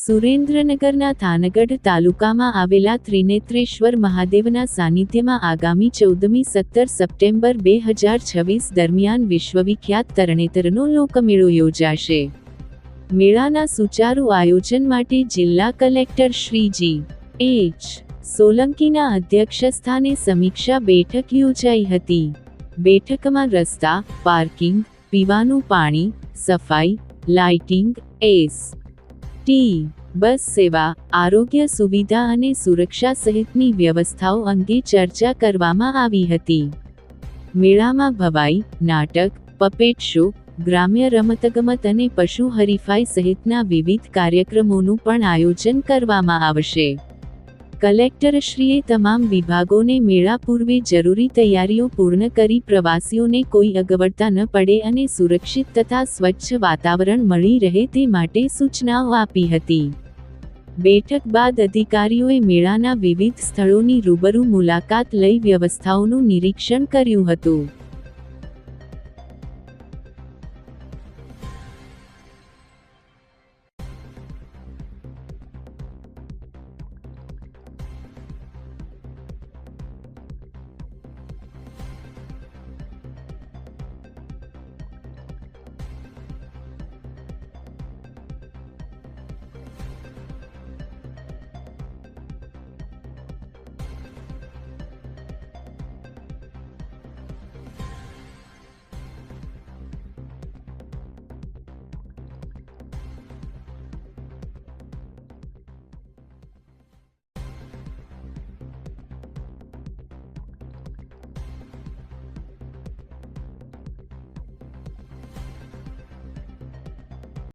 સુરેન્દ્રનગરના થાનગઢ તાલુકામાં આવેલા ત્રિનેત્રેશ્વર મહાદેવના સાનિધ્યમાં આગામી 14મી 17 સપ્ટેમ્બર 2026 દરમિયાન વિશ્વવિખ્યાત તરણેતરનો લોકમેળો યોજાશે. મેળાના સુચારુ આયોજન માટે જિલ્લા કલેક્ટર શ્રી G.H. સોલંકીના અધ્યક્ષસ્થાને સમીક્ષા બેઠક યોજાઈ હતી. બેઠકમાં રસ્તા, પાર્કિંગ, પીવાનું પાણી, સફાઈ, લાઇટિંગ, એસ.ટી. બસ સેવા, આરોગ્ય સુવિધા અને સુરક્ષા સહિતની વ્યવસ્થાઓ અંગે ચર્ચા કરવામાં આવી હતી. મેળામાં ભવાઈ, નાટક, પપેટ શો, ગ્રામ્ય રમતગમત અને પશુ હરીફાઈ સહિતના વિવિધ કાર્યક્રમોનું પણ આયોજન કરવામાં આવશે. કલેક્ટરશ્રીએ તમામ વિભાગોને મેળા પૂર્વે જરૂરી તૈયારીઓ પૂર્ણ કરી પ્રવાસીઓને કોઈ અગવડતા ન પડે અને સુરક્ષિત તથા સ્વચ્છ વાતાવરણ મળી રહે તે માટે સૂચનાઓ આપી હતી. બેઠક બાદ અધિકારીઓએ મેળાના વિવિધ સ્થળોની રૂબરૂ મુલાકાત લઈ વ્યવસ્થાઓનું નિરીક્ષણ કર્યું હતું.